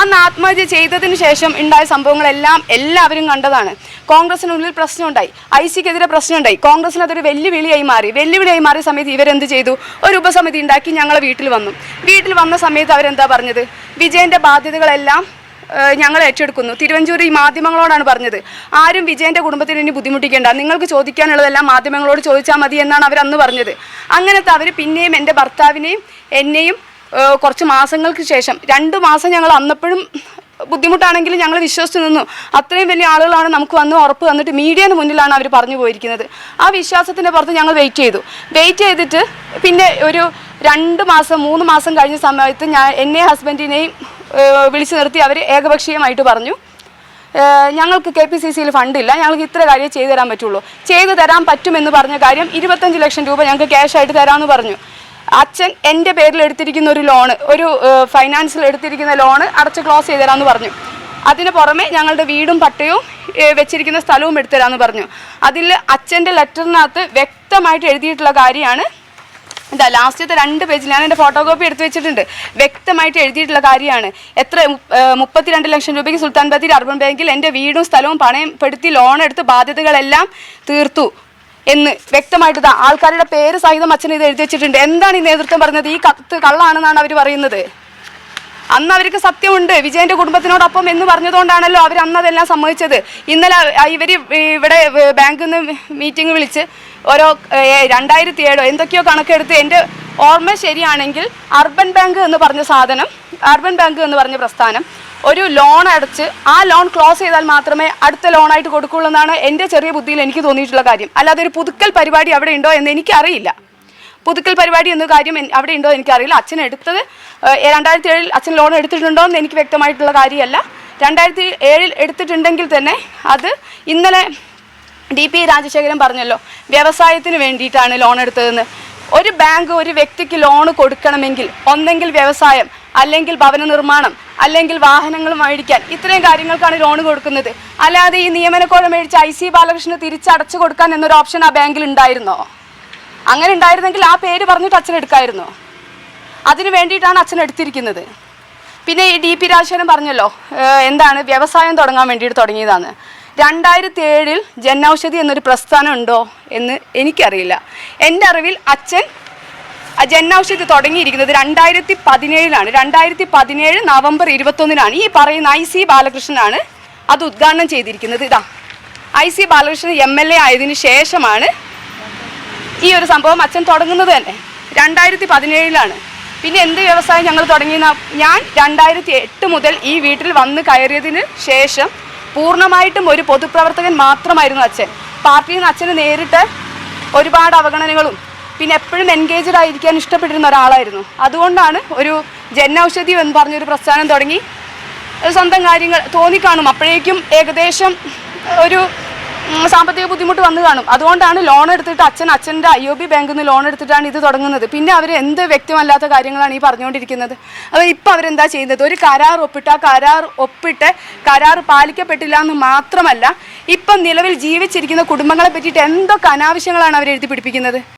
അന്ന് ആത്മഹത്യ ചെയ്തതിന് ശേഷം ഉണ്ടായ സംഭവങ്ങളെല്ലാം എല്ലാവരും കണ്ടതാണ്. കോൺഗ്രസിനുള്ളിൽ പ്രശ്നമുണ്ടായി, ഐസിക്കെതിരെ പ്രശ്നമുണ്ടായി, കോൺഗ്രസിന് അതൊരു വെല്ലുവിളിയായി മാറിയ സമയത്ത് ഇവരെന്ത് ചെയ്തു? ഒരു ഉപസമിതി ഉണ്ടാക്കി ഞങ്ങളെ വീട്ടിൽ വന്ന സമയത്ത് അവരെന്താ പറഞ്ഞത്? വിജയൻ്റെ ബാധ്യതകളെല്ലാം ഞങ്ങൾ ഏറ്റെടുക്കുന്നു. തിരുവഞ്ചൂർ ഈ മാധ്യമങ്ങളോടാണ് പറഞ്ഞത്, ആരും വിജയൻ്റെ കുടുംബത്തിന് ഇനി ബുദ്ധിമുട്ടിക്കേണ്ട, നിങ്ങൾക്ക് ചോദിക്കാനുള്ളതെല്ലാം മാധ്യമങ്ങളോട് ചോദിച്ചാൽ മതി എന്നാണ് അവരന്ന് പറഞ്ഞത്. അങ്ങനത്തെ അവർ പിന്നെയും എൻ്റെ ഭർത്താവിനെയും എന്നെയും കുറച്ച് മാസങ്ങൾക്ക് ശേഷം 2 മാസം ഞങ്ങൾ അന്നപ്പോഴും ബുദ്ധിമുട്ടാണെങ്കിലും ഞങ്ങൾ വിശ്വസിച്ച് നിന്നു. അത്രയും വലിയ ആളുകളാണ് നമുക്ക് വന്ന് ഉറപ്പ് തന്നിട്ട് മീഡിയന് മുന്നിലാണ് അവർ പറഞ്ഞു പോയിരിക്കുന്നത്. ആ വിശ്വാസത്തിൻ്റെ പുറത്ത് ഞങ്ങൾ വെയിറ്റ് ചെയ്തിട്ട് പിന്നെ ഒരു 2 മാസം 3 മാസം കഴിഞ്ഞ സമയത്ത് എന്നെ ഹസ്ബൻഡിനെയും വിളിച്ചു നിർത്തി അവർ ഏകപക്ഷീയമായിട്ട് പറഞ്ഞു, ഞങ്ങൾക്ക് KPCCയിൽ ഫണ്ടില്ല, ഞങ്ങൾക്ക് ഇത്ര കാര്യം ചെയ്തു തരാൻ പറ്റുള്ളൂ. ചെയ്തു തരാൻ പറ്റുമെന്ന് പറഞ്ഞ കാര്യം 25 ലക്ഷം രൂപ ഞങ്ങൾക്ക് ക്യാഷായിട്ട് തരാമെന്ന് പറഞ്ഞു. അച്ഛൻ എൻ്റെ പേരിൽ എടുത്തിരിക്കുന്ന ഒരു ലോണ്, ഒരു ഫൈനാൻസിൽ എടുത്തിരിക്കുന്ന ലോണ് അടച്ച് ക്ലോസ് ചെയ്ത് തരാമെന്ന് പറഞ്ഞു. അതിന് പുറമെ ഞങ്ങളുടെ വീടും പട്ടയവും വെച്ചിരിക്കുന്ന സ്ഥലവും എടുത്തു തരാമെന്ന് പറഞ്ഞു. അതിൽ അച്ഛൻ്റെ ലെറ്ററിനകത്ത് വ്യക്തമായിട്ട് എഴുതിയിട്ടുള്ള കാര്യമാണ് ഇതാ, ലാസ്റ്റത്തെ 2 പേജിൽ ഞാൻ എൻ്റെ ഫോട്ടോകോപ്പി എടുത്തു വെച്ചിട്ടുണ്ട്. വ്യക്തമായിട്ട് എഴുതിയിട്ടുള്ള കാര്യമാണ്. 32 ലക്ഷം രൂപയ്ക്ക് സുൽത്താൻ ബത്തേരി അർബൻ ബാങ്കിൽ എൻ്റെ വീടും സ്ഥലവും പണയപ്പെടുത്തി ലോൺ എടുത്ത് ബാധ്യതകളെല്ലാം തീർത്തു എന്ന് വ്യക്തമായിട്ട് ആൾക്കാരുടെ പേര് സഹിതം അച്ഛൻ ഇത് എഴുതി വെച്ചിട്ടുണ്ട്. എന്താണ് ഈ നേതൃത്വം പറഞ്ഞത്? ഈ കത്ത് കള്ളാണെന്നാണ് അവർ പറയുന്നത്. അന്ന് അവർക്ക് സത്യമുണ്ട് വിജയൻ്റെ കുടുംബത്തിനോടൊപ്പം എന്ന് പറഞ്ഞതുകൊണ്ടാണല്ലോ അവർ അന്ന് അതെല്ലാം സമ്മതിച്ചത്. ഇന്നലെ ഇവർ ഇവിടെ ബാങ്കിൽ നിന്ന് മീറ്റിംഗ് വിളിച്ച് ഓരോ 2007 എന്തൊക്കെയോ കണക്കെടുത്ത്, എൻ്റെ ഓർമ്മ ശരിയാണെങ്കിൽ അർബൻ ബാങ്ക് എന്ന് പറഞ്ഞ പ്രസ്ഥാനം ഒരു ലോൺ അടച്ച് ആ ലോൺ ക്ലോസ് ചെയ്താൽ മാത്രമേ അടുത്ത ലോണായിട്ട് കൊടുക്കുള്ളൂ എന്നാണ് എൻ്റെ ചെറിയ ബുദ്ധിയിൽ എനിക്ക് തോന്നിയിട്ടുള്ള കാര്യം. അല്ലാതെ ഒരു പുതുക്കൽ പരിപാടി അവിടെ ഉണ്ടോ എന്ന് എനിക്കറിയില്ല. പുതുക്കൽ പരിപാടി എന്ന കാര്യം അവിടെ ഉണ്ടോ എനിക്കറിയില്ല. അച്ഛൻ എടുത്തത് 2007 അച്ഛൻ ലോൺ എടുത്തിട്ടുണ്ടോ എന്ന് എനിക്ക് വ്യക്തമായിട്ടുള്ള കാര്യമല്ല. 2007 എടുത്തിട്ടുണ്ടെങ്കിൽ തന്നെ അത് ഇന്നലെ DP രാജശേഖരൻ പറഞ്ഞല്ലോ, വ്യവസായത്തിന് വേണ്ടിയിട്ടാണ് ലോൺ എടുത്തതെന്ന്. ഒരു ബാങ്ക് ഒരു വ്യക്തിക്ക് ലോൺ കൊടുക്കണമെങ്കിൽ ഒന്നെങ്കിൽ വ്യവസായം, അല്ലെങ്കിൽ ഭവന നിർമ്മാണം, അല്ലെങ്കിൽ വാഹനങ്ങൾ മേടിക്കാൻ, ഇത്രയും കാര്യങ്ങൾക്കാണ് ലോൺ കൊടുക്കുന്നത്. അല്ലാതെ ഈ നിയമനക്കോഴ മേടിച്ച് IC ബാലകൃഷ്ണന് തിരിച്ചടച്ചു കൊടുക്കാൻ എന്നൊരു ഓപ്ഷൻ ആ ബാങ്കിൽ ഉണ്ടായിരുന്നോ? അങ്ങനെ ഉണ്ടായിരുന്നെങ്കിൽ ആ പേര് പറഞ്ഞിട്ട് അച്ഛൻ എടുക്കായിരുന്നോ? അതിന് വേണ്ടിയിട്ടാണ് അച്ഛൻ എടുത്തിരിക്കുന്നത്. പിന്നെ ഈ DP രാജശേഖരൻ പറഞ്ഞല്ലോ, എന്താണ് വ്യവസായം തുടങ്ങാൻ വേണ്ടിയിട്ട് തുടങ്ങിയതാണ്. 2007 ജനൌഷധി എന്നൊരു പ്രസ്ഥാനം ഉണ്ടോ എന്ന് എനിക്കറിയില്ല. എൻ്റെ അറിവിൽ അച്ഛൻ ജനൌഷധി തുടങ്ങിയിരിക്കുന്നത് 2017 2017 നവംബർ 21 ഈ പറയുന്ന IC ബാലകൃഷ്ണനാണ് അത് ഉദ്ഘാടനം ചെയ്തിരിക്കുന്നത്. ഇതാ, IC ബാലകൃഷ്ണൻ MLA ആയതിനു ശേഷമാണ് ഈ ഒരു സംഭവം അച്ഛൻ തുടങ്ങുന്നത് തന്നെ. 2017 പിന്നെ എന്ത് വ്യവസായം ഞങ്ങൾ തുടങ്ങിയെന്ന, ഞാൻ 2008 മുതൽ ഈ വീട്ടിൽ വന്ന് കയറിയതിന് ശേഷം പൂർണ്ണമായിട്ടും ഒരു പൊതുപ്രവർത്തകൻ മാത്രമായിരുന്നു അച്ഛൻ. പാർട്ടിയിൽ നിന്ന് അച്ഛന് നേരിട്ട് ഒരുപാട് അവഗണനകളും പിന്നെ എപ്പോഴും എൻഗേജ്ഡ് ആയിരിക്കാൻ ഇഷ്ടപ്പെട്ടിരുന്ന ഒരാളായിരുന്നു. അതുകൊണ്ടാണ് ഒരു ജനൌഷധി എന്ന് പറഞ്ഞൊരു പ്രസ്ഥാനം തുടങ്ങി. സ്വന്തം കാര്യങ്ങൾ തോന്നിക്കാണും, അപ്പോഴേക്കും ഏകദേശം ഒരു സാമ്പത്തിക ബുദ്ധിമുട്ട് വന്നു കാണും. അതുകൊണ്ടാണ് ലോൺ എടുത്തിട്ട് അച്ഛൻ്റെ IOB ബാങ്കിൽ നിന്ന് ലോൺ എടുത്തിട്ടാണ് ഇത് തുടങ്ങുന്നത്. പിന്നെ അവർ എന്ത് വ്യക്തമല്ലാത്ത കാര്യങ്ങളാണ് ഈ പറഞ്ഞുകൊണ്ടിരിക്കുന്നത്. അപ്പോൾ ഇപ്പം അവരെന്താ ചെയ്യുന്നത്? ഒരു കരാർ ഒപ്പിട്ട് കരാർ പാലിക്കപ്പെട്ടില്ല എന്ന് മാത്രമല്ല, ഇപ്പം നിലവിൽ ജീവിച്ചിരിക്കുന്ന കുടുംബങ്ങളെ പറ്റിയിട്ട് എന്തൊക്കെ അനാവശ്യങ്ങളാണ് അവർ എഴുതി പിടിപ്പിക്കുന്നത്.